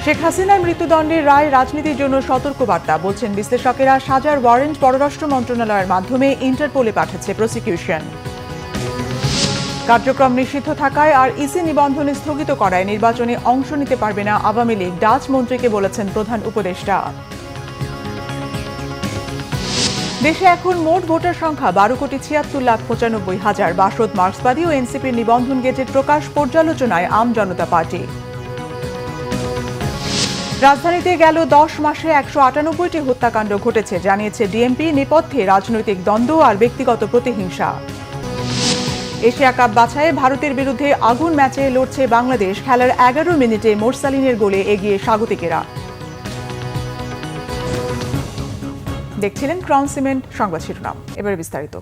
শেখ হাসিনার মৃত্যুদণ্ডের রায় রাজনীতির জন্য সতর্কবার্তা বলছেন বিশ্লেষকেরা। সাজার ওয়ারেন্ট পররাষ্ট্র মন্ত্রণালয়ের মাধ্যমে ইন্টারপোলে পাঠাচ্ছে প্রসিকিউশন। কার্যক্রম নিষিদ্ধ থাকায় আর ইসি নিবন্ধন স্থগিত করায় নির্বাচনে অংশ নিতে পারবে না আওয়ামী লীগ, ডাচ মন্ত্রীকে বলেছেন প্রধান উপদেষ্টা। দেশে এখন মোট ভোটার সংখ্যা 12,76,95,000। বাসদ, মার্ক্সবাদী ও এনসিপির নিবন্ধন গেজেট প্রকাশ পর্যালোচনায় আম জনতা পার্টি। রাজধানীতে গেল 10 মাসে 198টি হত্যাকাণ্ড ঘটেছে জানিয়েছে ডিএমপি। নেপথ্যে রাজনৈতিক দ্বন্দ্ব আর ব্যক্তিগত প্রতিহিংসা। এশিয়া কাপ বাছাইয়ে ভারতের বিরুদ্ধে আগুন ম্যাচে লড়ছে বাংলাদেশ। খেলার 11 মিনিটে মোরসালিনের গোলে এগিয়ে স্বাগতিকেরা। দেখছিলেন ক্রাউন সিমেন্ট সংবাদ শিরোনাম, এবারে বিস্তারিত।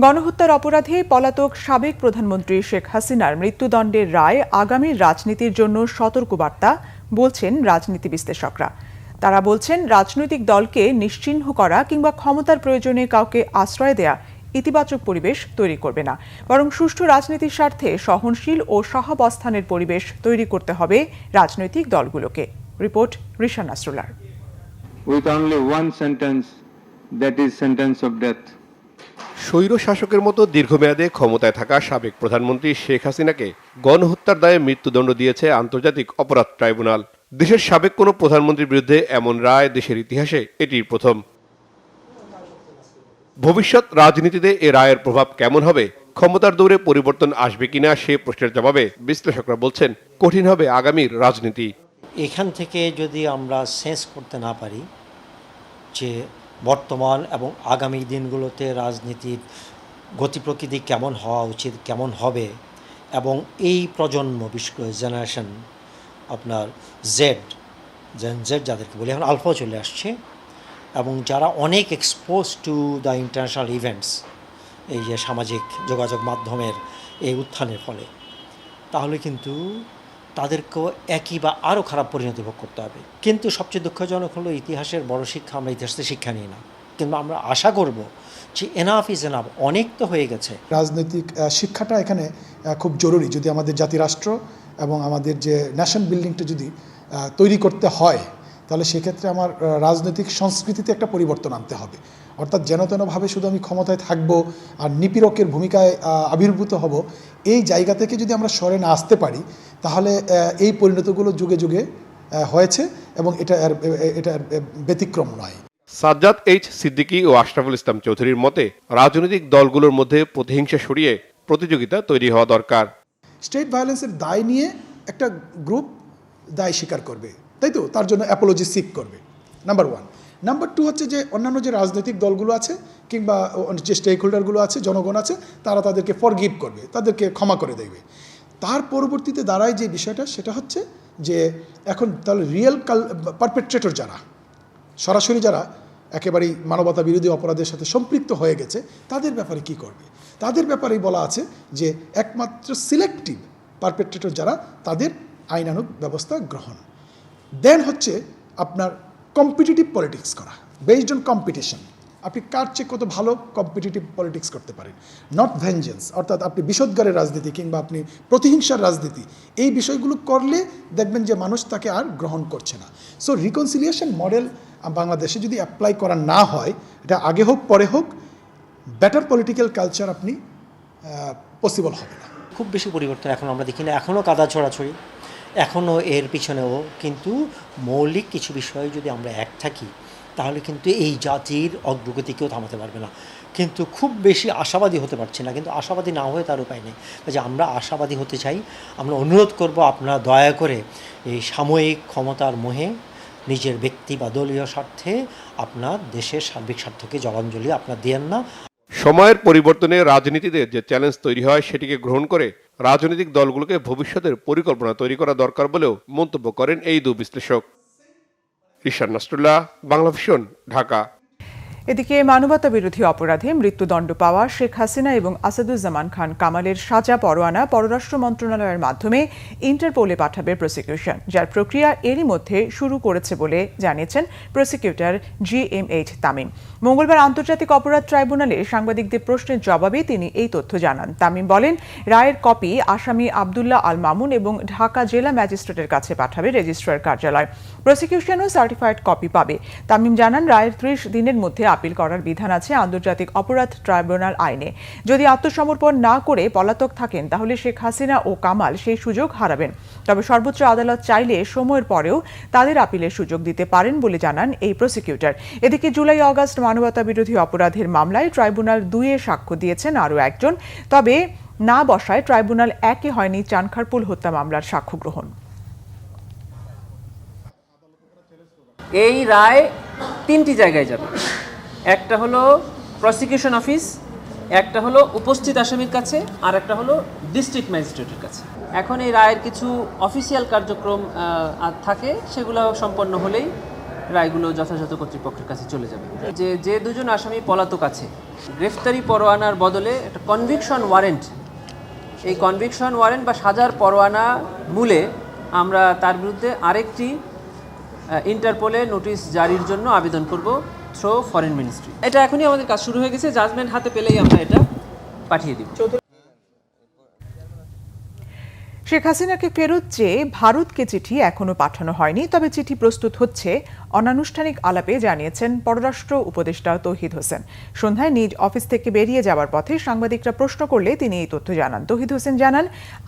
গণহত্যার অপরাধে পলাতক সাবেক প্রধানমন্ত্রী শেখ হাসিনার মৃত্যুদণ্ডের রায় আগামীর রাজনীতির জন্য সতর্কবার্তা বলছেন রাজনীতি বিশ্লেষকরা। তারা বলছেন, রাজনৈতিক দলকে নিশ্চিহ্ন করা কিংবা ক্ষমতার প্রয়োজনে কাউকে আশ্রয় দেয়া ইতিবাচক পরিবেশ তৈরি করবে না, বরং সুষ্ঠু রাজনীতির স্বার্থে সহনশীল ও সহাবস্থানের পরিবেশ তৈরি করতে হবে রাজনৈতিক দলগুলোকে। Report Rishan Nasrullah. With only one sentence, that is sentence of death. স্বৈর শাসকের মতো দীর্ঘমেয়াদে ক্ষমতায় থাকা সাবেক প্রধানমন্ত্রী শেখ হাসিনাকে গণহত্যার দায়ে মৃত্যুদণ্ড দিয়েছে আন্তর্জাতিক অপরাধ ট্রাইব্যুনাল। দেশের সাবেক কোনো প্রধানমন্ত্রীর বিরুদ্ধে এমন রায় দেশের ইতিহাসে এটিই প্রথম। ভবিষ্যৎ রাজনীতিতে এ রায়ের প্রভাব কেমন হবে, ক্ষমতার দৌড়ে পরিবর্তন আসবে কিনা সে প্রশ্নের জবাবে বিশ্লেষকরা বলছেন, কঠিন হবে আগামীর রাজনীতি। এখান থেকে যদি আমরা সেন্স করতে না পারি যে বর্তমান এবং আগামী দিনগুলোতে রাজনীতির গতি প্রকৃতি কেমন হওয়া উচিত, কেমন হবে, এবং এই প্রজন্ম, বিশেষ করে জেনারেশন আপনার জেড যাদেরকে বলি, এখন আলফাও চলে আসছে, এবং যারা অনেক expose to the international events, এই যে সামাজিক যোগাযোগ মাধ্যমের এই উত্থানের ফলে, তাহলে কিন্তু তাদেরকেও একই বা আরও খারাপ পরিণতি ভোগ করতে হবে। কিন্তু সবচেয়ে দুঃখজনক হলো ইতিহাসের বড় শিক্ষা আমরা ইতিহাস থেকে শিক্ষা নিই না, কিন্তু আমরা আশা করব যে এনাফ ইজ এনাফ, অনেক তো হয়ে গেছে। রাজনৈতিক শিক্ষাটা এখানে খুব জরুরি। যদি আমাদের জাতিরাষ্ট্র এবং আমাদের যে ন্যাশন বিল্ডিংটা যদি তৈরি করতে হয়, তাহলে সেক্ষেত্রে আমার রাজনৈতিক সংস্কৃতিতে একটা পরিবর্তন আনতে হবে। অর্থাৎ যেন তেনভাবে শুধু আমি ক্ষমতায় থাকব আর নিপীড়কের ভূমিকায় আবির্ভূত হব, এই জায়গা থেকে যদি আমরা সরে না আসতে পারি, তাহলে এই পরিণতিগুলো যুগে যুগে হয়েছে এবং এটা ব্যতিক্রম নয়। সাজ্জাদ এইচ সিদ্দিকী ও আশরাফুল ইসলাম চৌধুরীর মতে, রাজনৈতিক দলগুলোর মধ্যে প্রতিহিংসা সরিয়ে প্রতিযোগিতা তৈরি হওয়া দরকার। স্টেট ভায়োলেন্সের দায় নিয়ে একটা গ্রুপ দায় স্বীকার করবে, তাই তো, তার জন্য অ্যাপোলজি সিক করবে, নাম্বার 1। নাম্বার 2 হচ্ছে যে অন্যান্য যে রাজনৈতিক দলগুলো আছে কিংবা যে স্টেক হোল্ডারগুলো আছে, জনগণ আছে, তারা তাদেরকে ফরগিভ করবে, তাদেরকে ক্ষমা করে দেবে। তার পরবর্তীতে দাঁড়ায় যে বিষয়টা, সেটা হচ্ছে যে এখন তাহলে রিয়েল পারপেট্রেটর যারা, সরাসরি যারা একেবারেই মানবতা বিরোধী অপরাধের সাথে সম্পৃক্ত হয়ে গেছে, তাদের ব্যাপারে কি করবে? তাদের ব্যাপারেই বলা আছে যে একমাত্র সিলেক্টিভ পারপেট্রেটর যারা, তাদের আইনানুগ ব্যবস্থা গ্রহণ। দেন হচ্ছে আপনার কম্পিটিটিভ পলিটিক্স করা, বেসড অন কম্পিটিশন। আপনি কার চেয়ে কত ভালো কম্পিটিটিভ পলিটিক্স করতে পারেন, নট ভেঞ্জেন্স। অর্থাৎ আপনি বিষোদ্গারের রাজনীতি কিংবা আপনি প্রতিহিংসার রাজনীতি, এই বিষয়গুলো করলে দেখবেন যে মানুষ তাকে আর গ্রহণ করছে না। সো রিকনসিলিয়েশন মডেল বাংলাদেশে যদি অ্যাপ্লাই করা না হয়, এটা আগে হোক পরে হোক, বেটার পলিটিক্যাল কালচার আপনি পসিবল হবে না। খুব বেশি পরিবর্তন এখন আমরা দেখি না, এখনও কাদা ছড়াছড়ি, এখনও এর পিছনেও, কিন্তু মৌলিক কিছু বিষয়ে যদি আমরা এক থাকি, তাহলে কিন্তু এই জাতির অগ্রগতিকেও থামাতে পারবে না। কিন্তু খুব বেশি আশাবাদী হতে পারছি না, কিন্তু আশাবাদী না হয়ে তার উপায় নেই। যে আমরা আশাবাদী হতে চাই, আমরা অনুরোধ করব, আপনারা দয়া করে এই সাময়িক ক্ষমতার মোহে নিজের ব্যক্তি বা দলীয় স্বার্থে আপনার দেশের সার্বিক স্বার্থকে জলাঞ্জলি আপনার দেন না। সময়ের পরিবর্তনে রাজনীতিতে যে চ্যালেঞ্জ তৈরি হয়, সেটিকে গ্রহণ করে রাজনৈতিক দলগুলোকে ভবিষ্যতের পরিকল্পনা তৈরি করা দরকার বলেও মন্তব্য করেন এই দু বিশ্লেষক। রিশান নাসরুল্লাহ, বাংলা ভিশন, ঢাকা। এদিকে মানবতা বিরোধী অপরাধে মৃত্যুদণ্ড পাওয়া শেখ হাসিনা এবং আসাদুজ্জামান খান কামালের সাজা পরোয়ানা পররাষ্ট্র মন্ত্রণালয়ের মাধ্যমে ইন্টারপোলে পাঠাবে প্রসিকিউশন, যার প্রক্রিয়া এরই মধ্যে শুরু করেছে বলে জানিয়েছেন প্রসিকিউটর GM8 তামিম। মঙ্গলবার আন্তর্জাতিক অপরাধ ট্রাইব্যুনালে সাংবাদিকদের প্রশ্নের জবাবে তিনি এই তথ্য জানান। তামিম বলেন, রায়ের কপি আসামি আবদুল্লাহ আল মামুন এবং ঢাকা জেলা ম্যাজিস্ট্রেটের কাছে পাঠাবে রেজিস্ট্রার কার্যালয়। প্রসিকিউশনও সার্টিফাইড কপি পাবে। তামিম জানান, রায়ের 30 দিনের মধ্যে আপিল করার বিধান আছে আন্তর্জাতিক অপরাধ ট্রাইব্যুনাল আইনে। যদি আত্মসমর্পণ না করে পলাতক থাকেন তাহলে শেখ হাসিনা ও কামাল সেই সুযোগ হারাবেন। তবে সর্বোচ্চ আদালত চাইলে সময়ের পরেও তাদের আপিলের সুযোগ দিতে পারেন বলে জানান এই প্রসিকিউটর। এদিকে জুলাই আগস্ট মানবতা বিরোধী অপরাধের মামলায় ট্রাইব্যুনাল 2-এ সাক্ষ্য দিয়েছেন আরও একজন। তবে না বসায় ট্রাইব্যুনাল 1-এ হয়নি চানখারপুল হত্যা মামলার সাক্ষ্য গ্রহণ। এই রায় 3টি জায়গায় যাবে। একটা হলো প্রসিকিউশন অফিস, একটা হলো উপস্থিত আসামির কাছে, আর একটা হলো ডিস্ট্রিক্ট ম্যাজিস্ট্রেটের কাছে। এখন এই রায়ের কিছু অফিসিয়াল কার্যক্রম থাকে, সেগুলো সম্পন্ন হলেই রায়গুলো যথাযথ কর্তৃপক্ষের কাছে চলে যাবে। যে দুজন আসামি পলাতক আছে, গ্রেফতারি পরোয়ানার বদলে একটা কনভিকশন ওয়ারেন্ট, এই কনভিকশন ওয়ারেন্ট বা সাজার পরোয়ানা মূলে আমরা তার বিরুদ্ধে আরেকটি ইন্টারপোলে নোটিশ জারির জন্য আবেদন করব থ্রু ফরেন মিনিস্ট্রি। এটা এখনই আমাদের কাজ শুরু হয়ে গেছে, জাজমেন্ট হাতে পেলেই আমরা এটা পাঠিয়ে দিব। শেখ হাসিনাকে ফেরত চেয়ে ভারতকে চিঠি এখনো পাঠানো হয়নি, তবে চিঠি প্রস্তুত হচ্ছে অনানুষ্ঠানিক আলাপে জানিয়েছেন পররাষ্ট্র উপদেষ্টা তৌহিদ হোসেন। সন্ধ্যায় নিজ অফিস থেকে বেরিয়ে যাওয়ার পথে সাংবাদিকরা প্রশ্ন করলে তিনি এই তথ্য জানান। তৌহিদ হোসেন জানান,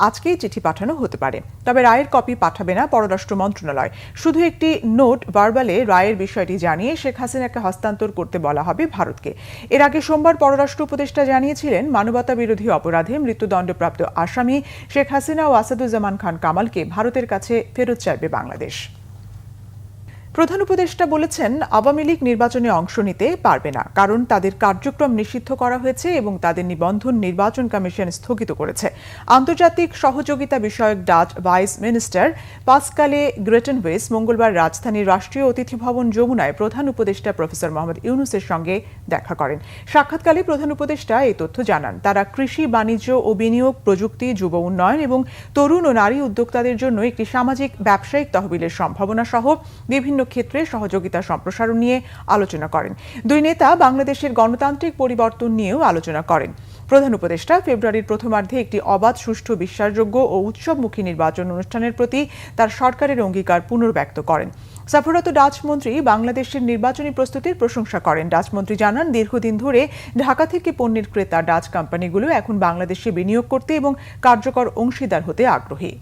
আজকেই চিঠি পাঠানো হতে পারে, তবে রায়ের কপি পাঠাবে না পররাষ্ট্র মন্ত্রণালয়। শুধু একটি নোট ভার্বালে রায়ের বিষয়টি জানিয়ে শেখ হাসিনাকে হস্তান্তর করতে বলা হবে ভারতকে। এর আগে সোমবার পররাষ্ট্র উপদেষ্টা জানিয়েছিলেন, মানবতা বিরোধী অপরাধে মৃত্যুদণ্ডপ্রাপ্ত আসামি শেখ হাসিনা ও আসাদুজ্জামান খান কামালকে ভারতের কাছে ফেরত চাইবে বাংলাদেশ। প্রধান উপদেষ্টা বলেছেন, আওয়ামী লীগ নির্বাচনে অংশ নিতে পারবে না, কারণ তাদের কার্যক্রম নিষিদ্ধ করা হয়েছে এবং তাদের নিবন্ধন নির্বাচন কমিশন স্থগিত করেছে। আন্তর্জাতিক সহযোগিতা বিষয়ক ডাচ ভাইস মিনিস্টার পাসকালে গ্রেটেনওয়েস মঙ্গলবার রাজধানীর রাষ্ট্রীয় অতিথি ভবন যমুনায় প্রধান উপদেষ্টা প্রফেসর মোহাম্মদ ইউনূসের সঙ্গে দেখা করেন। সাক্ষাৎকালে প্রধান উপদেষ্টা এই তথ্য জানান। তারা কৃষি, বাণিজ্য ও বিনিয়োগ, প্রযুক্তি, যুব উন্নয়ন এবং তরুণ ও নারী উদ্যোক্তাদের জন্য একটি সামাজিক ব্যবসায়িক তহবিলের সম্ভাবনা সহ বিভিন্ন ক্ষেত্রে সহযোগিতা সম্প্রসারণ নিয়ে আলোচনা করেন। দুই নেতা বাংলাদেশের গণতান্ত্রিক পরিবর্তন নিয়েও আলোচনা করেন। প্রধান উপদেষ্টা ফেব্রুয়ারির প্রথমার্ধে একটি অবাধ, সুষ্ঠু, বিশ্বাসযোগ্য ও উৎসবমুখী নির্বাচন অনুষ্ঠানের প্রতি তার সরকারের অঙ্গীকার পুনর্ব্যক্ত করেন। সফররত ডাচ মন্ত্রী বাংলাদেশের নির্বাচনী প্রস্তুতির প্রশংসা করেন। ডাচ মন্ত্রী জানান, দীর্ঘদিন ধরে ঢাকা থেকে পণ্যের ক্রেতা ডাচ কোম্পানিগুলো এখন বাংলাদেশে বিনিয়োগ করতে এবং কার্যকর অংশীদার হতে আগ্রহী।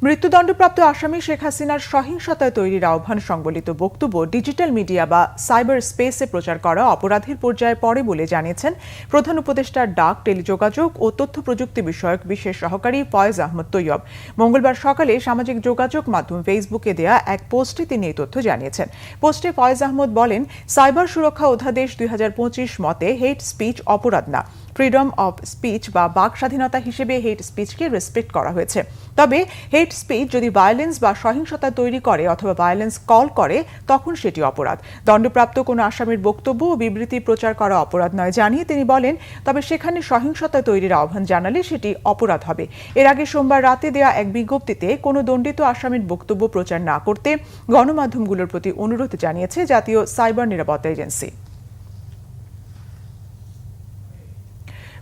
মৃত্যুদণ্ডপ্রাপ্ত আসামি শেখ হাসিনার সহিংসতায় তৈরির আহ্বান সংবলিত বক্তব্য ডিজিটাল মিডিয়া বা সাইবার স্পেসে প্রচার করা অপরাধের পর্যায়ে পড়ে বলে জানিয়েছেন প্রধান উপদেষ্টার ডাক, টেলিযোগাযোগ ও তথ্য প্রযুক্তি বিষয়ক বিশেষ সহকারী ফয়েজ আহমদ তৈয়ব। মঙ্গলবার সকালে সামাজিক যোগাযোগ মাধ্যম ফেসবুকে দেয়া এক পোস্টে তিনি এই তথ্য জানিয়েছেন। পোস্টে ফয়েজ আহমদ বলেন, সাইবার সুরক্ষা অধ্যাদেশ 2025 মতে হেট স্পিচ অপরাধ না। ফ্রিডম অফ স্পিচ বা বাক স্বাধীনতা হিসেবে হেট স্পিচকে রেসপেক্ট করা হয়েছে। তবে হেট স্পিচ যদি ভায়োলেন্স বা সহিংসতা তৈরি করে অথবা ভায়োলেন্স কল করে, তখন সেটি অপরাধ। দণ্ডপ্রাপ্ত কোনো আসামির বক্তব্য ও বিবৃতি প্রচার করা অপরাধ নয় জানিয়ে তিনি বলেন, তবে সেখানে সহিংসতা তৈরির আহ্বান জানালে সেটি অপরাধ হবে। এর আগে সোমবার রাতে দেয়া এক বিজ্ঞপ্তিতে কোনো দণ্ডিত আসামির বক্তব্য প্রচার না করতে গণমাধ্যমগুলোর প্রতি অনুরোধ জানিয়েছে জাতীয় সাইবার নিরাপত্তা এজেন্সি।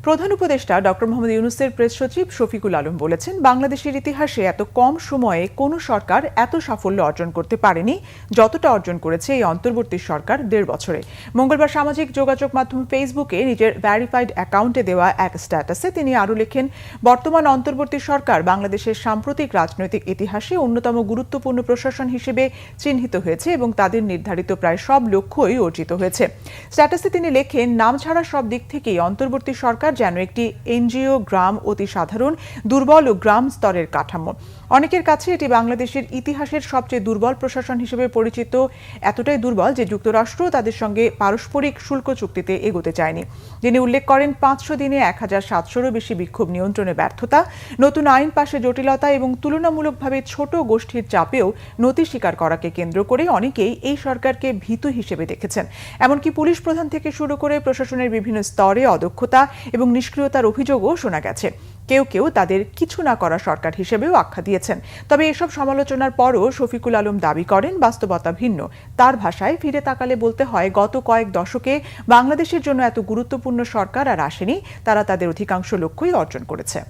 প্রধান উপদেষ্টা ডক্টর মোহাম্মদ ইউনূসের প্রেস সচিব শফিকুল আলম বলেছেন, বাংলাদেশের ইতিহাসে এত কম সময়ে কোনো সরকার এত সাফল্য অর্জন করতে পারেনি যতটা অর্জন করেছে এই অন্তর্বর্তী সরকার 1.5 বছরে। মঙ্গলবার সামাজিক যোগাযোগ মাধ্যম ফেসবুকে নিজের ভ্যারিফাইড অ্যাকাউন্টে দেওয়া এক স্ট্যাটাসে তিনি আরও লেখেন, বর্তমান অন্তর্বর্তী সরকার বাংলাদেশের সাম্প্রতিক রাজনৈতিক ইতিহাসে অন্যতম গুরুত্বপূর্ণ প্রশাসন হিসেবে চিহ্নিত হয়েছে এবং তাদের নির্ধারিত প্রায় সব লক্ষ্যই অর্জিত হয়েছে। স্ট্যাটাসে তিনি লেখেন, নাম ছাড়া সব দিক থেকেই অন্তর্বর্তী সরকার যেন একটি এনজিও, গ্রাম অতি সাধারণ, দুর্বল ও গ্রাম স্তরের কাঠামো। অনেকের কাছে এটি বাংলাদেশের ইতিহাসের সবচেয়ে দুর্বল প্রশাসন হিসেবে পরিচিত, এতটাই দুর্বল যে যুক্তরাষ্ট্র তাদের সঙ্গে পারস্পরিক শুল্ক চুক্তিতে এগোতে চায়নি। তিনি উল্লেখ করেন 500 দিনে 1700-এরও বেশি বিক্ষোভ নিয়ন্ত্রণে ব্যর্থতা, নতুন আইন পাশে জটিলতা এবং তুলনামূলকভাবে ছোট গোষ্ঠীর চাপেও নতি স্বীকার করাকে কেন্দ্র করে অনেকেই এই সরকারকে ভীতু হিসেবে দেখেছেন। এমনকি পুলিশ প্রধান থেকে শুরু করে প্রশাসনের বিভিন্ন স্তরে অদক্ষতা এবং নিষ্ক্রিয়তার অভিযোগও শোনা গেছে। কেউ কেউ তাদের কিছু না করা সরকার হিসেবেও আখ্যা দিয়েছেন। তবে এসব সমালোচনার পরও শফিকুল আলম দাবি করেন বাস্তবতা ভিন্ন। তার ভাষায় ফিরে তাকালে বলতে হয়, গত কয়েক দশকে বাংলাদেশের জন্য এত গুরুত্বপূর্ণ সরকার আর আসেনি, তারা তাদের অধিকাংশ লক্ষ্যই অর্জন করেছে।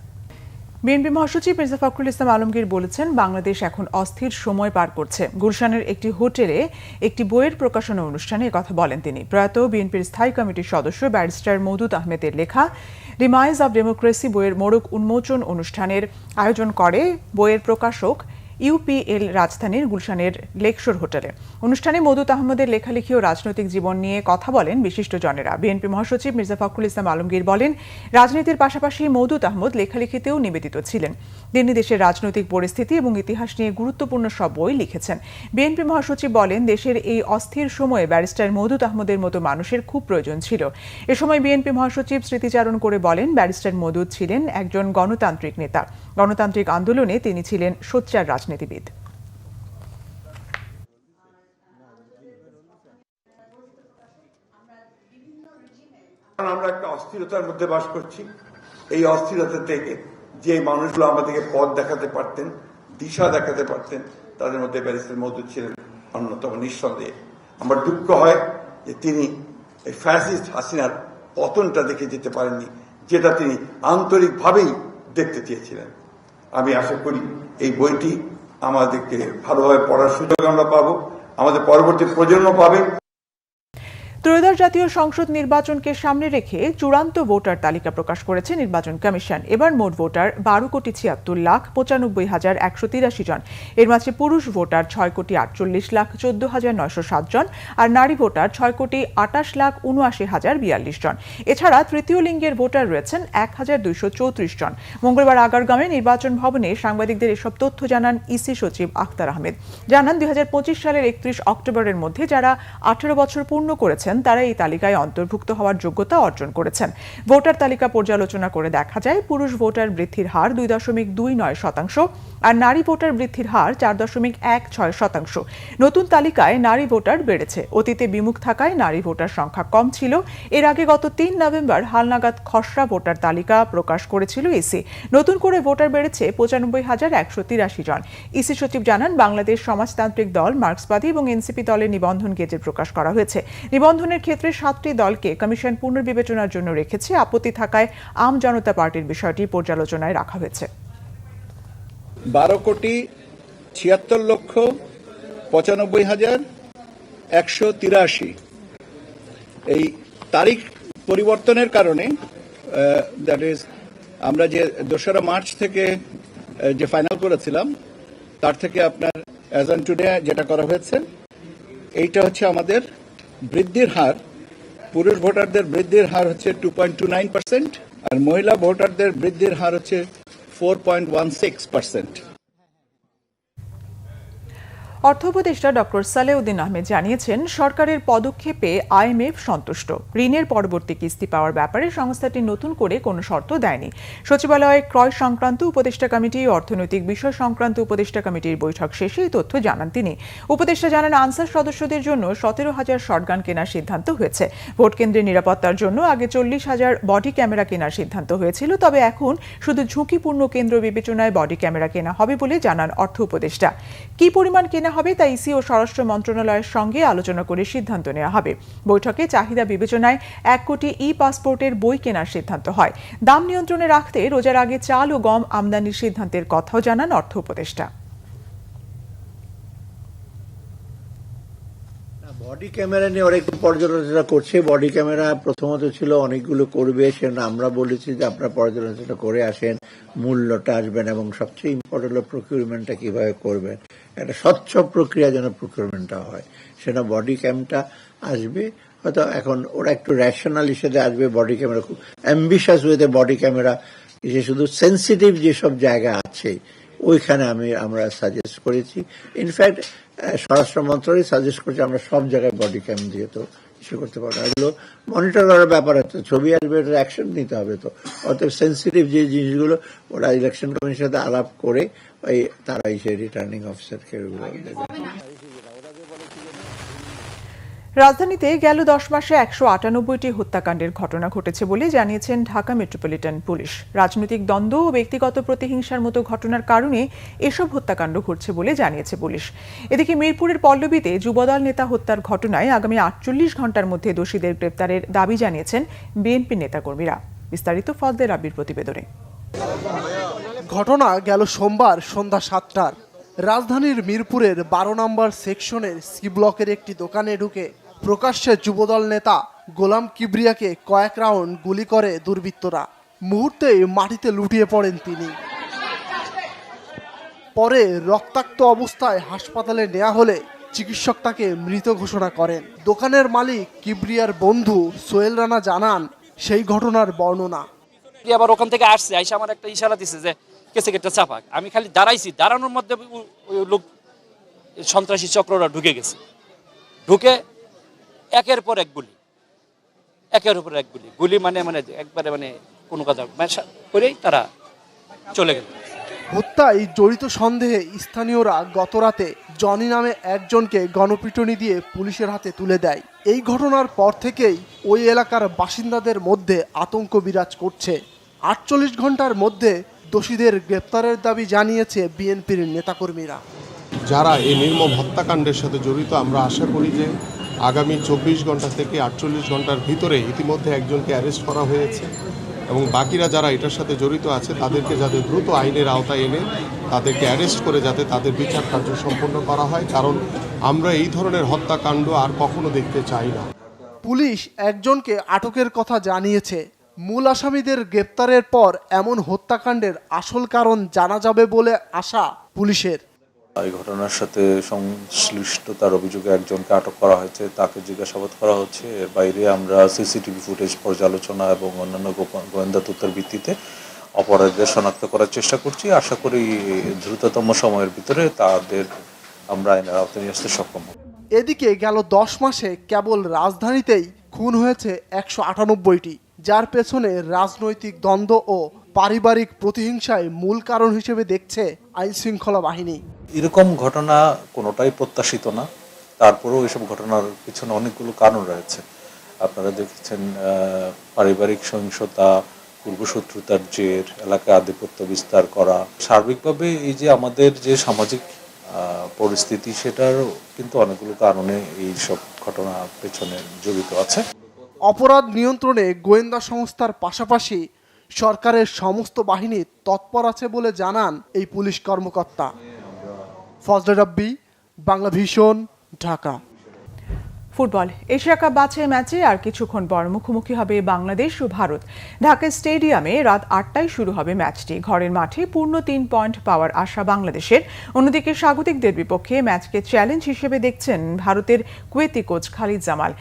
বিএনপি মহাসচিব মির্জা ফখরুল ইসলাম আলমগীর বলেছেন, বাংলাদেশ এখন অস্থির সময় পার করছে। গুলশানের একটি হোটেলে একটি বইয়ের প্রকাশনা অনুষ্ঠানে কথা বলেন তিনি। প্রয়াত বিএনপির স্থায়ী কমিটির সদস্য ব্যারিস্টার মওদুদ আহমেদের লেখা রিমাইজ অব ডেমোক্রেসি বইয়ের মোড়ক উন্মোচন অনুষ্ঠানের আয়োজন করে বইয়ের প্রকাশক ইউপিএল রাজধানীর গুলশানের লেকশোর হোটেলে। অনুষ্ঠানে মওদুদ আহমেদের লেখালেখি ও রাজনৈতিক জীবন নিয়ে কথা বলেন বিশিষ্টজনেরা। বিএনপি মহাসচিব মির্জা ফখরুল ইসলাম আলমগীর বলেন, রাজনীতির পাশাপাশি মওদুদ আহমেদ লেখালেখিতেও নিবেদিত ছিলেন। তিনি দেশের রাজনৈতিক পরিস্থিতি এবং ইতিহাস নিয়ে গুরুত্বপূর্ণ সব বই লিখেছেন। বিএনপি মহাসচিব বলেন, দেশের এই অস্থির সময়ে ব্যারিস্টার মওদুদ আহমেদের মতো মানুষের খুব প্রয়োজন ছিল। এ সময় বিএনপি মহাসচিব স্মৃতিচারণ করে বলেন, ব্যারিস্টার মওদুদ ছিলেন একজন গণতান্ত্রিক নেতা। গণতান্ত্রিক আন্দোলনে তিনি ছিলেন সোচ্চার রাজনীতিবিদ। আমরা একটা অস্থিরতার মধ্যে বাস করছি। এই অস্থিরতা থেকে যে মানুষগুলো আমাদেরকে পথ দেখাতে পারতেন, দিশা দেখাতে পারতেন, তাদের মধ্যে ব্যারিস্টার মওদুদ ছিলেন অন্যতম, নিঃসন্দেহে। আমার দুঃখ হয় যে তিনি এই ফ্যাসিস্ট হাসিনার পতনটা দেখে যেতে পারেননি, যেটা তিনি আন্তরিকভাবেই দেখতে চেয়েছিলেন। আমি আশা করি এই বইটি আমাদেরকে ভালোভাবে পড়ার সুযোগ আমরা পাবো, আমাদের পরবর্তী প্রজন্ম পাবে। ত্রয়োদশ জাতীয় সংসদ নির্বাচনকে সামনে রেখে চূড়ান্ত ভোটার তালিকা প্রকাশ করেছে নির্বাচন কমিশন। এবার মোট ভোটার 12,76,14,183 জন। এর মাঝে পুরুষ ভোটার 6,48,14,907 জন আর নারী ভোটার 6,28,79,042 জন। এছাড়া তৃতীয় লিঙ্গের ভোটার রয়েছেন 1,234 জন। মঙ্গলবার আগারগাঁওয়ে নির্বাচন ভবনে সাংবাদিকদের এসব তথ্য জানান ইসি সচিব আখতার আহমেদ। জানান, 2025 সালের 31 অক্টোবরের মধ্যে যারা 18 বছর পূর্ণ করেছেন তারা এই তালিকায় অন্তর্ভুক্ত হওয়ার যোগ্যতা অর্জন করেছেন। ভোটার তালিকা পর্যালোচনা করে দেখা যায়, পুরুষ ভোটার বৃদ্ধির হার 2.29% আর নারী ভোটার বৃদ্ধির হার 4.16%। নতুন তালিকায় নারী ভোটার বেড়েছে। অতীতে বিমুখ থাকায় নারী ভোটার সংখ্যা কম ছিল। এর আগে গত 3 নভেম্বর হালনাগাদ খসড়া ভোটার তালিকা প্রকাশ করেছিল ইসি। নতুন করে ভোটার বেড়েছে 95,183 জন। ইসি সচিব জানান, বাংলাদেশ সমাজতান্ত্রিক দল, মার্ক্সবাদী এবং এনসিপি দলের নিবন্ধন গেজেট প্রকাশ করা হয়েছে। নিবন্ধনের ক্ষেত্রে 7টি দলকে কমিশন পুনর্বিবেচনার জন্য রেখেছে। আপত্তি থাকায় আম জনতা পার্টির বিষয়টি পর্যালোচনায় রাখা হয়েছে। 12,76,95,183 এই তারিখ পরিবর্তনের কারণে দ্যাট ইজ আমরা যে 2রা মার্চ থেকে যে ফাইনাল করেছিলাম তার থেকে আপনার অ্যাজ অন টুডে যেটা করা হয়েছে, এইটা হচ্ছে আমাদের বৃদ্ধির হার। পুরুষ ভোটারদের বৃদ্ধির হার হচ্ছে 2.29% আর মহিলা ভোটারদের বৃদ্ধির হার হচ্ছে 4.16%। অর্থ উপদেষ্টা ডক্টর সালেউদ্দিন আহমেদ জানিয়েছেন, সরকারের পদক্ষেপে আইএমএফ সন্তুষ্ট। ঋণের পরবর্তী কিস্তি পাওয়ার ব্যাপারে সংস্থাটি নতুন করে কোনো শর্ত দেয়নি। সচিবালয়ে ক্রয় সংক্রান্ত উপদেষ্টা কমিটি ও অর্থনৈতিক বিষয় সংক্রান্ত উপদেষ্টা কমিটির বৈঠক শেষে এই তথ্য জানান তিনি। উপদেষ্টা জানান, আনসার সদস্যদের জন্য 17,000 শটগান কেনার সিদ্ধান্ত হয়েছে। ভোট কেন্দ্রের নিরাপত্তার জন্য আগে 40,000 বডি ক্যামেরা কেনার সিদ্ধান্ত হয়েছিল, তবে এখন শুধু ঝুঁকিপূর্ণ কেন্দ্র বিবেচনায় বডি ক্যামেরা কেনা হবে বলে জানান অর্থ উপদেষ্টা। কি পরিমাণ কেনা হবে তা ইসি ও স্বরাষ্ট্র মন্ত্রণালয়ের সঙ্গে আলোচনা করে সিদ্ধান্ত নেওয়া হবে। বৈঠকে চাহিদা বিবেচনায় 1 কোটি ই পাসপোর্টের বই কেনার সিদ্ধান্ত হয়। দাম নিয়ন্ত্রণে রাখতে রোজার আগে চাল ও গম আমদানির সিদ্ধান্তের কথাও জানান অর্থ উপদেষ্টা। বডি ক্যামেরা নিয়ে ওরা একটু পর্যালোচনা করছে। বডি ক্যামেরা প্রথমত ছিল অনেকগুলো করবে, সেটা আমরা বলেছি যে আপনারা পর্যালোচনা করে আসেন, মূল্যটা আসবেন এবং সবচেয়ে ইম্পর্টেন্ট হলো প্রকিউরমেন্টটা কিভাবে করবেন। একটা স্বচ্ছ প্রক্রিয়া যেন প্রকিউরমেন্টটা হয়, সেটা বডি ক্যামটা আসবে। হয়তো এখন ওরা একটু রেশনাল হিসেবে আসবে, বডি ক্যামেরা খুব অ্যাম্বিশাস ওয়েতে বডি ক্যামেরা, যে শুধু সেন্সিটিভ যেসব জায়গা আছে ওইখানে আমরা সাজেস্ট করেছি। ইনফ্যাক্ট স্বরাষ্ট্র মন্ত্রণালয় সাজেস্ট করছে আমরা সব জায়গায় বডি ক্যাম দিয়ে তো ইস্যু করতে পারবো। এগুলো মনিটর করার ব্যাপার হচ্ছে, ছবি আসবে, ওটার অ্যাকশন নিতে হবে। তো অতএব সেন্সিটিভ যে জিনিসগুলো ওরা ইলেকশন কমিশনের সাথে আলাপ করে তারা সেই রিটার্নিং অফিসারকে ওগুলো দেবে। রাজধানীতে গেল 10 মাসে 198টি হত্যাকাণ্ডের ঘটনা ঘটেছে বলে জানিয়েছেন ঢাকা মেট্রোপলিটন পুলিশ। রাজনৈতিক দ্বন্দ্ব ও ব্যক্তিগত প্রতিহিংসার মতো ঘটনার কারণে এসব হত্যাকাণ্ড ঘটছে বলে জানিয়েছে পুলিশ। এদিকে মিরপুরের পল্লবীতে যুবদল নেতা হত্যার ঘটনায় আগামী 48 ঘণ্টার মধ্যে দোষীদের গ্রেপ্তারের দাবি জানিয়েছেন বিএনপি নেতাকর্মীরা। বিস্তারিত ফজলে রাব্বির প্রতিবেদনে। ঘটনা গেল সোমবার সন্ধ্যা 7টার। রাজধানীর মিরপুরের 12 নম্বর সেকশনের সি ব্লকের একটি দোকানে ঢুকে প্রকাশ্যে যুবদল নেতা গোলাম কিবরিয়াকে কয়েক রাউন্ড গুলি করে দুর্বৃত্তরা। মুহূর্তেই মাটিতে লুটিয়ে পড়েন তিনি। পরে রক্তাক্ত অবস্থায় হাসপাতালে নেওয়া হলে চিকিৎসক তাকে মৃত ঘোষণা করেন। দোকানের মালিক কিবরিয়ার বন্ধু সোহেল রানা জানান সেই ঘটনার বর্ণনা। আবার ওখান থেকে আসছে, আইসা আমার একটা ইশারা দিছে যে কেসে কেটে চাপাক। আমি খালি দাঁড়াইছি, দাঁড়ানোর মধ্যে ওই লোক সন্ত্রাসী চক্ররা ঢুকে গেছে। ঢুকে একের পর এক গুলি, একের উপর এক গুলি, গুলি মানে একবারে কোনো কথা করেই তারা চলে গেল। হত্যায় জড়িত সন্দেহে স্থানীয়রা গতরাতে জনি নামে একজনকে গণপিটুনি দিয়ে পুলিশের হাতে তুলে দেয়। এই ঘটনার পর থেকেই ওই এলাকার বাসিন্দাদের মধ্যে আতঙ্ক বিরাজ করছে। 48 ঘন্টার মধ্যে দোষীদের গ্রেপ্তারের দাবি জানিয়েছে বিএনপির নেতাকর্মীরা। যারা এই নির্মম হত্যাকাণ্ডের সাথে জড়িত, আমরা আশা করি যে আগামী 24 ঘন্টা থেকে 48 ঘন্টার ভিতরে ইতিমধ্যে একজনকে অ্যারেস্ট করা হয়েছে এবং বাকিরা যারা এটার সাথে জড়িত আছে তাদেরকে যাতে দ্রুত আইনের আওতায় এনে তাদেরকে অ্যারেস্ট করে যাতে তাদের বিচার কার্য সম্পন্ন করা হয়, কারণ আমরা এই ধরনের হত্যাকাণ্ড আর কখনো দেখতে চাই না। পুলিশ একজনকে আটকের কথা জানিয়েছে। মূল আসামিদের গ্রেপ্তারের পর এমন হত্যাকাণ্ডের আসল কারণ জানা যাবে বলে আশা পুলিশের। এই ঘটনার সাথে সংশ্লিষ্টতার অভিযোগে একজনকে আটক করা হয়েছে, তাকে জিজ্ঞাসাবাদ করা হচ্ছে। এর বাইরে আমরা সিসিটিভি ফুটেজ পর্যালোচনা এবং অন্যান্য গোয়েন্দা তথ্যের ভিত্তিতে অপরাধীদের শনাক্ত করার চেষ্টা করছি। আশা করি দ্রুততম সময়ের ভিতরে তাদের আমরা আইনের আওতায় নিয়ে আসতে সক্ষম হব। এদিকে গেল 10 মাসে কেবল রাজধানীতেই খুন হয়েছে 198টি, যার পেছনে রাজনৈতিক দ্বন্দ্ব ও পারিবারিক প্রতিহিংসায় মূল কারণ হিসেবে দেখছে আইন শৃঙ্খলা বাহিনী। এরকম ঘটনা কোনোটাই প্রত্যাশিত না, তারপরেও এসব ঘটনার পিছনে অনেকগুলো কারণ রয়েছে। আপনারা দেখছেন পারিবারিক সহিংসতা, পূর্বশত্রুতার জের, এলাকায় আধিপত্য বিস্তার করা, সার্বিকভাবে এই যে আমাদের যে সামাজিক পরিস্থিতি, সেটার কিন্তু অনেকগুলো কারণে এই সব ঘটনা পেছনে জড়িত আছে। অপরাধ নিয়ন্ত্রণে গোয়েন্দা সংস্থার পাশাপাশি সরকারের সমস্ত বাহিনী তৎপর আছে বলে জানান এই পুলিশ কর্মকর্তা। Fazle Rabbi, Bangla vision, Dhaka. Football Asia cup বাছাই ম্যাচে আর কিছুক্ষণ পর মুখোমুখি হবে বাংলাদেশ ও ভারত। ঢাকা স্টেডিয়ামে রাত 8টায় শুরু হবে ম্যাচটি। ঘরের মাঠে পূর্ণ 3 পয়েন্ট পাওয়ার আশা বাংলাদেশের। অন্যদিকে স্বাগতিকদের বিপক্ষে ম্যাচকে চ্যালেঞ্জ হিসেবে দেখছেন ভারতের Kuwaiti coach Khalid Jamal.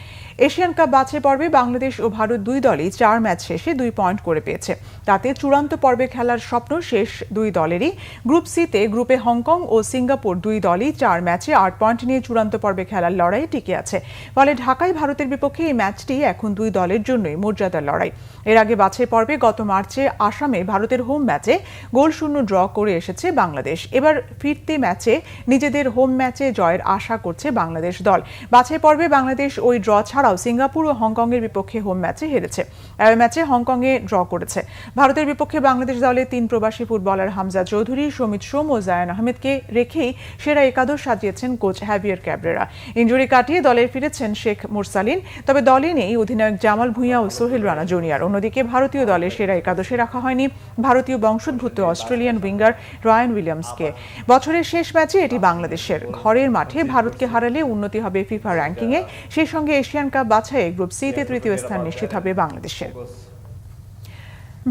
Asian cup বাছাই পর্বে বাংলাদেশ ও ভারত দুই দলই 4 ম্যাচ শেষে 2 পয়েন্ট করে পেয়েছে। তাতে চূড়ান্ত পর্বে খেলার স্বপ্ন শেষ দুই দলেরই। গ্রুপ সিতে গ্রুপে হংকং ও সিঙ্গাপুর দুই দলই 4 ম্যাচে 8 পয়েন্ট নিয়ে চূড়ান্ত পর্বে খেলার লড়াই টিকে আছে। ফলে ঢাকায় ভারতের বিপক্ষে এই ম্যাচটি এখন দুই দলের জন্যই মর্যাদার লড়াই। এর আগে বাছাই পর্বে গত মার্চে আসামে ভারতের হোম ম্যাচে গোলশূন্য ড্র করে এসেছে বাংলাদেশ। এবার ফিরতি ম্যাচে নিজেদের হোম ম্যাচে জয়ের আশা করছে বাংলাদেশ দল। বাছাই পর্বে বাংলাদেশ ওই ড্র ছাড়াও সিঙ্গাপুর ও হংকংয়ের বিপক্ষে হোম ম্যাচে হেরেছে। এই ম্যাচে হংকংয়ে ড্র করেছে। ভারতের বিপক্ষে বাংলাদেশ দলে 3 প্রবাসী ফুটবলার হামজা চৌধুরী, সমিত সোম ও জায়ান আহমেদকে রেখেই সেরা একাদশ সাজিয়েছেন কোচ হ্যাভিয়ার ক্যাব্রেরা। ইনজুরি কাটিয়ে দলে ফিরেছেন শেখ মুরসালিন, তবে দলে নেই অধিনায়ক জামাল ভুঁইয়া ও সোহেল রানা জুনিয়র। অন্যদিকে ভারতীয় দলের সেরা একাদশে রাখা হয়নি ভারতীয় বংশোদ্ভূত অস্ট্রেলিয়ান উইঙ্গার রায়ান উইলিয়ামসকে। বছরের শেষ ম্যাচে এটি বাংলাদেশের। ঘরের মাঠে ভারতকে হারালে উন্নতি হবে ফিফা র্যাঙ্কিংয়ে। সেই সঙ্গে এশিয়ান কাপ বাছাইয়ে গ্রুপ সিতে 3য় স্থান নিশ্চিত হবে বাংলাদেশের।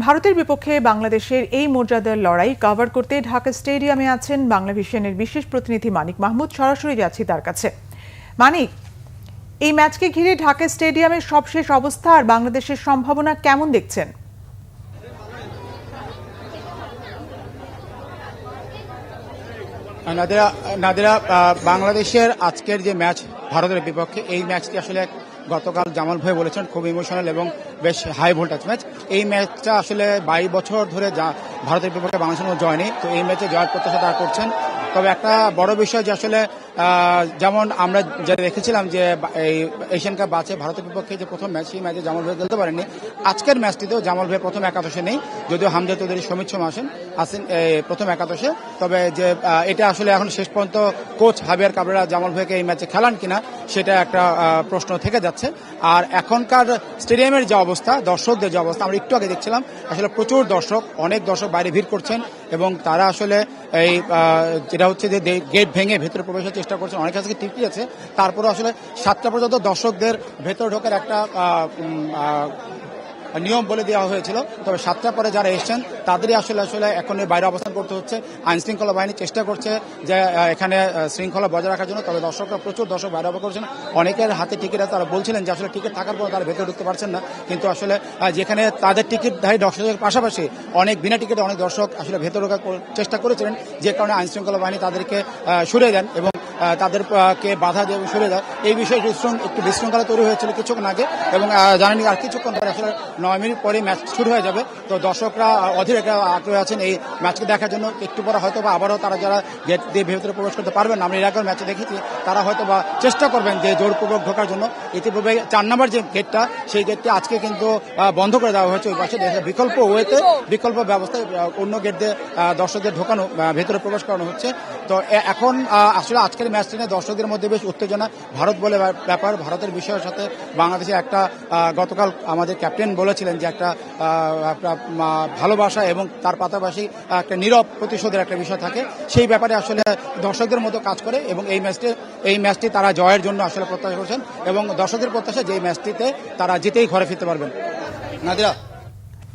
ভারতের বিপক্ষে বাংলাদেশের এই মর্যাদার লড়াই কভার করতে ঢাকা স্টেডিয়ামে আছেন বাংলা ভিশনের বিশেষ প্রতিনিধি মানিক মাহমুদ। সরাসরি যাচ্ছি তার কাছে। মানিক, এই ম্যাচকে ঘিরে ঢাকা স্টেডিয়ামের সবশেষ অবস্থা আর বাংলাদেশের সম্ভাবনা কেমন দেখছেন? নাদিরা, বাংলাদেশের আজকের যে ম্যাচ ভারতের বিপক্ষে, এই ম্যাচটি আসলে গতকাল জামাল ভাই বলেছেন খুব ইমোশনাল এবং বেশ হাই ভোল্টেজ ম্যাচ। এই ম্যাচটা আসলে 22 বছর ধরে ভারতের বিপক্ষে বাংলাদেশের জয় নেই, তো এই ম্যাচে জয়ের প্রত্যাশা তারা করছেন। তবে একটা বড় বিষয় যে আসলে যেমন আমরা যেটা দেখেছিলাম যে এই এশিয়ান কাপ বাঁচে ভারতের বিপক্ষে যে প্রথম ম্যাচ, সেই ম্যাচে জামাল ভাই খেলতে পারেননি। আজকের ম্যাচটিতেও জামাল ভাই প্রথম একাদশে নেই, যদিও হামজা চৌধুরী, সমিত সোম আসেন প্রথম একাদশে। তবে যে এটা আসলে এখন শেষ পর্যন্ত কোচ হাবিয়ার কাবরেরা জামাল ভাইকে এই ম্যাচে খেলান কিনা সেটা একটা প্রশ্ন থেকে যাচ্ছে। আর এখনকার স্টেডিয়ামের যে অবস্থা, দর্শকদের যে অবস্থা, আমরা একটু আগে দেখছিলাম আসলে প্রচুর দর্শক, অনেক দর্শক বাইরে ভিড় করছেন এবং তারা আসলে এই যেটা হচ্ছে যে গেট ভেঙে ভেতরে প্রবেশের চেষ্টা করছেন। অনেক কাছে টিকিট আছে, তারপরে আসলে 7টা পর্যন্ত দর্শকদের ভেতরে ঢোকার একটা নিয়ম বলে দেওয়া হয়েছিল। তবে 7টার পরে যারা এসছেন তাদেরই আসলে এখন বাইরে অবস্থান করতে হচ্ছে। আইন শৃঙ্খলা বাহিনী চেষ্টা করছে যে এখানে শৃঙ্খলা বজায় রাখার জন্য, তবে দর্শকরা প্রচুর দর্শক বাইরে অবস্থান করছেন। অনেকের হাতে টিকিট আছে, তারা বলছিলেন যে আসলে টিকিট থাকার পর তারা ভেতরে ঢুকতে পারছেন না, কিন্তু আসলে যেখানে তাদের টিকিটধারী দর্শকের পাশাপাশি অনেক বিনা টিকিটে অনেক দর্শক আসলে ভেতরে ঢোকার চেষ্টা করেছিলেন, যে কারণে আইন শৃঙ্খলা বাহিনী তাদেরকে সরিয়ে দেন এবং তাদেরকে বাধা দিয়ে সরে দেয়। এই বিষয়ে একটু বিশৃঙ্খলা তৈরি হয়েছিল কিছুক্ষণ আগে এবং জানেন আর কিছুক্ষণ পরে আসলে 9 মিনিট পরে ম্যাচ শুরু হয়ে যাবে। তো দর্শকরা অধীর একটা আগ্রহে আছেন এই ম্যাচকে দেখার জন্য। একটু পরে হয়তো বা আবারও তারা যারা গেট দিয়ে ভেতরে প্রবেশ করতে পারবেন না, আমরা এর আগের ম্যাচে দেখেছি, তারা হয়তো বা চেষ্টা করবেন যে জোরপূর্বক ঢোকার জন্য। ইতিপূর্বে 4 নম্বর যে গেটটা, সেই গেটটি আজকে কিন্তু বন্ধ করে দেওয়া হয়েছে। ওই পাশে বিকল্প ওয়েতে, বিকল্প ব্যবস্থায় অন্য গেট দিয়ে দর্শকদের ঢোকানো, ভেতরে প্রবেশ করানো হচ্ছে। তো এখন আসলে আজকের ম্যাচটি নিয়ে দর্শকদের মধ্যে বেশ উত্তেজনা। ভারত বলে ব্যাপার, ভারতের বিষয়ের সাথে বাংলাদেশে একটা গতকাল আমাদের ক্যাপ্টেন বলেছিলেন যে একটা ভালোবাসা এবং তার পাশাপাশি একটা নীরব প্রতিশোধের একটা বিষয় থাকে, সেই ব্যাপারে আসলে দর্শকদের মতো কাজ করে এবং এই ম্যাচটি তারা জয়ের জন্য আসলে প্রত্যাশা করছেন এবং দর্শকদের প্রত্যাশা যে এই ম্যাচটিতে তারা জিতেই ঘরে ফিরতে পারবেন। নাদিরা।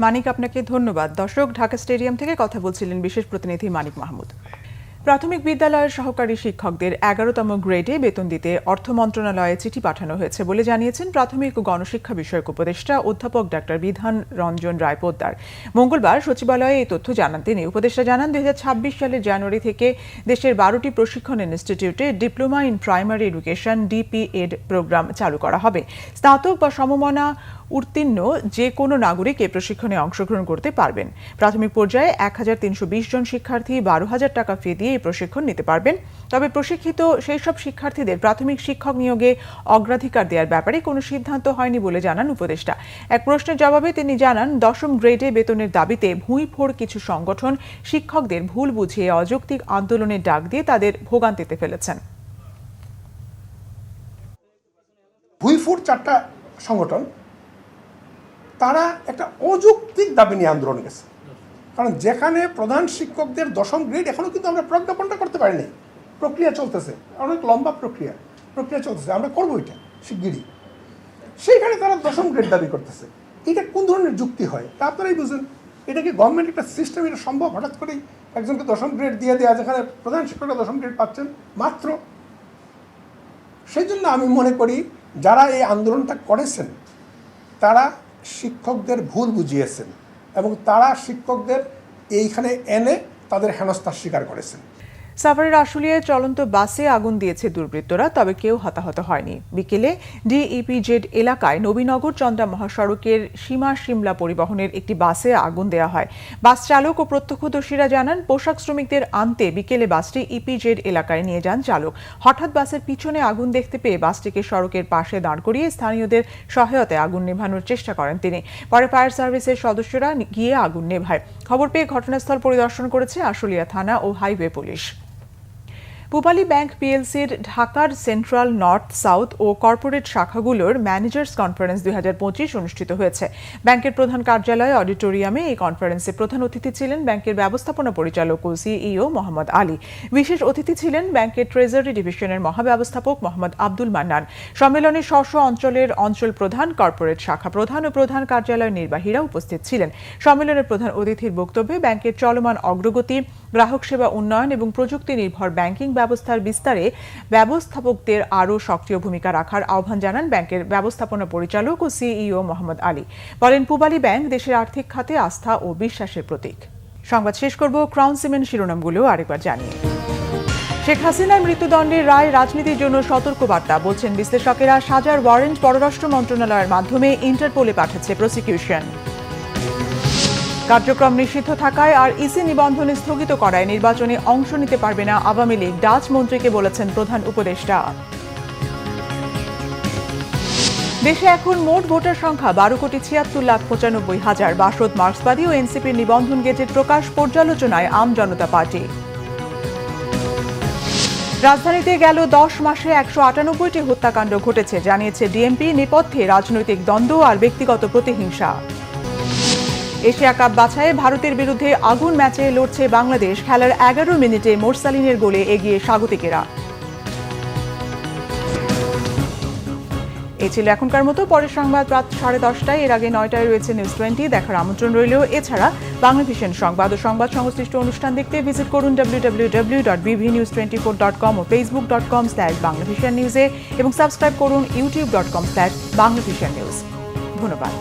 মানিক, আপনাকে ধন্যবাদ। দর্শক, ঢাকা স্টেডিয়াম থেকে কথা বলছিলেন বিশেষ প্রতিনিধি মানিক মাহমুদ। প্রাথমিক বিদ্যালয়ের সহকারী শিক্ষকদের 11তম গ্রেডে বেতন দিতে অর্থ মন্ত্রণালয়ে চিঠি পাঠানো হয়েছে বলে জানিয়েছেন প্রাথমিক ও গণশিক্ষা বিষয়ক উপদেষ্টা অধ্যাপক ডাক্তার বিধান রঞ্জন রায় পোদ্দার। মঙ্গলবার সচিবালয়ে এই তথ্য জানান তিনি। উপদেষ্টা জানান 2026 সালের জানুয়ারি থেকে দেশের 12টি প্রশিক্ষণ ইনস্টিটিউটে diploma in primary education DPEd programme চালু করা হবে। স্নাতক বা সমমানা উত্তীর্ণ যে কোনো নাগরিক এই প্রশিক্ষণে অংশগ্রহণ করতে পারবেন। প্রাথমিক পর্যায়ে 1320 জন শিক্ষার্থী 12,000 টাকা ফি দিয়ে এই প্রশিক্ষণ নিতে পারবেন। তবে প্রশিক্ষিত সেই সব শিক্ষার্থীদের প্রাথমিক শিক্ষক নিয়োগে অগ্রাধিকার দেওয়ার ব্যাপারে কোনো সিদ্ধান্ত হয়নি বলে জানান উপদেষ্টা। এক প্রশ্নের জবাবে তিনি জানান 10ম গ্রেডে বেতনের দাবিতে ভুঁইফোড় কিছু সংগঠন শিক্ষকদের ভুল বুঝিয়ে অযৌক্তিক আন্দোলনের ডাক দিয়ে তাদের ভোগান্তিতে ফেলেছেন। ভুঁইফোড় 4টা সংগঠন তারা একটা অযৌক্তিক দাবি নিয়ে আন্দোলন গেছে। কারণ যেখানে প্রধান শিক্ষকদের 10ম গ্রেড এখনও কিন্তু আমরা প্রজ্ঞাপনটা করতে পারিনি, প্রক্রিয়া চলতেছে, অনেক লম্বা প্রক্রিয়া চলতেছে, আমরা করবো এটা শিগগিরই। সেইখানে তারা 10ম গ্রেড দাবি করতেছে। এটা কোন ধরনের যুক্তি হয় তা আপনারাই বুঝেন। এটা কি গভর্নমেন্ট একটা সিস্টেম, এটা সম্ভব হঠাৎ করেই একজনকে 10ম গ্রেড দিয়ে দেওয়া, যেখানে প্রধান শিক্ষকরা 10ম গ্রেড পাচ্ছেন মাত্র? সেই জন্য আমি মনে করি যারা এই আন্দোলনটা করেছেন তারা শিক্ষকদের ভুল বুঝিয়েছেন এবং তারা শিক্ষকদের এইখানে এনে তাদের হেনস্থার শিকার করেছেন। সাভারের আশুলিয়ায় চলন্ত বাসে আগুন দিয়েছে দুর্বৃত্তরা, তবে কেউ হতাহত হয়নি। বিকেলে DEPZ এলাকায় নবীনগর চন্দ্রা মহাসড়কের সীমা সিমলা পরিবহনের একটি বাসে আগুন দেওয়া হয়। বাস চালক ও প্রত্যক্ষদর্শীরা জানান পোশাক শ্রমিকদের আনতে বিকেলে বাসটি EPZ এলাকায় নিয়ে যান চালক। হঠাৎ বাসের পিছনে আগুন দেখতে পেয়ে বাসটিকে সড়কের পাশে দাঁড় করিয়ে স্থানীয়দের সহায়তায় আগুন নেভানোর চেষ্টা করেন তিনি। পরে ফায়ার সার্ভিসের সদস্যরা গিয়ে আগুন নেভায়। খবর পেয়ে ঘটনাস্থল পরিদর্শন করেছে আশুলিয়া থানা ও হাইওয়ে পুলিশ। পূবালী ব্যাংক PLCর ঢাকার সেন্ট্রাল, নর্থ, সাউথ ও কর্পোরেট শাখাগুলোর ম্যানেজার্স কনফারেন্স 2025 অনুষ্ঠিত হয়েছে। ব্যাংকের প্রধান কার্যালয় অডিটোরিয়ামে এই কনফারেন্সে প্রধান অতিথি ছিলেন ব্যাংকের ব্যবস্থাপনা পরিচালক ও CEO মোহাম্মদ আলী। বিশেষ অতিথি ছিলেন ব্যাংকের ট্রেজারি ডিভিশনের মহাব্যবস্থাপক মোহাম্মদ আব্দুল মান্নান। সম্মেলনে স্ব অঞ্চলের অঞ্চল প্রধান, কর্পোরেট শাখা প্রধান ও প্রধান কার্যালয় নির্বাহীরা উপস্থিত ছিলেন। সম্মেলনের প্রধান অতিথির বক্তব্যে ব্যাংকের চলমান অগ্রগতি, গ্রাহক সেবা উন্নয়ন এবং প্রযুক্তি নির্ভর ব্যাংকিং ব্যবস্থার বিস্তারে ব্যবস্থাপকদের আরও সক্রিয় ভূমিকা রাখার আহ্বান জানান ব্যাংকের ব্যবস্থাপনা পরিচালক ও সিইও মোহাম্মদ আলী। বলেন, পূবালী ব্যাংক দেশের আর্থিক খাতে আস্থা ও বিশ্বাসের প্রতীক। সংবাদ শেষ করব ক্রাউন সিমেন্ট শিরোনামগুলো আরেকবার জানিয়ে। শেখ হাসিনার মৃত্যুদণ্ডের রায় রাজনীতির জন্য সতর্কবার্তা, বলছেন বিশ্লেষকেরা। সাজার ওয়ারেন্ট পররাষ্ট্র মন্ত্রণালয়ের মাধ্যমে ইন্টারপোলে পাঠাচ্ছে প্রসিকিউশন। কার্যক্রম নিষিদ্ধ থাকায় আর ইসি নিবন্ধন স্থগিত করায় নির্বাচনে অংশ নিতে পারবে না আওয়ামী লীগ, ডাচ মন্ত্রীকে বলেছেন প্রধান উপদেষ্টা। দেশে এখন মোট ভোটার সংখ্যা 12,76,95,000। বাসদ, মার্ক্সবাদী ও এনসিপির নিবন্ধন গেজেট প্রকাশ, পর্যালোচনায় আম জনতা পার্টি। রাজধানীতে গেল 10 মাসে 198টি হত্যাকাণ্ড ঘটেছে, জানিয়েছে ডিএমপি। নেপথ্যে রাজনৈতিক দ্বন্দ্ব আর ব্যক্তিগত প্রতিহিংসা। এশিয়া কাপ বাছাইয়ে ভারতের বিরুদ্ধে আগুন ম্যাচে লড়ছে বাংলাদেশ। খেলার 11 মিনিটে মোরসালিনের গোলে এগিয়ে স্বাগতিকেরা। এই ছিল এখনকার মতো। পরের সংবাদ রাত 10:30টায়। এর আগে 9টায় রয়েছে নিউজ 20। দেখার আমন্ত্রণ রইল। এছাড়া বাংলাভিশন সংবাদ ও সংবাদ সংশ্লিষ্ট অনুষ্ঠান দেখতে ভিজিট করুন www.bvnews24.com ও facebook.com/banglavishannews এবং সাবস্ক্রাইব করুন youtube.com/banglavishannews। ধন্যবাদ।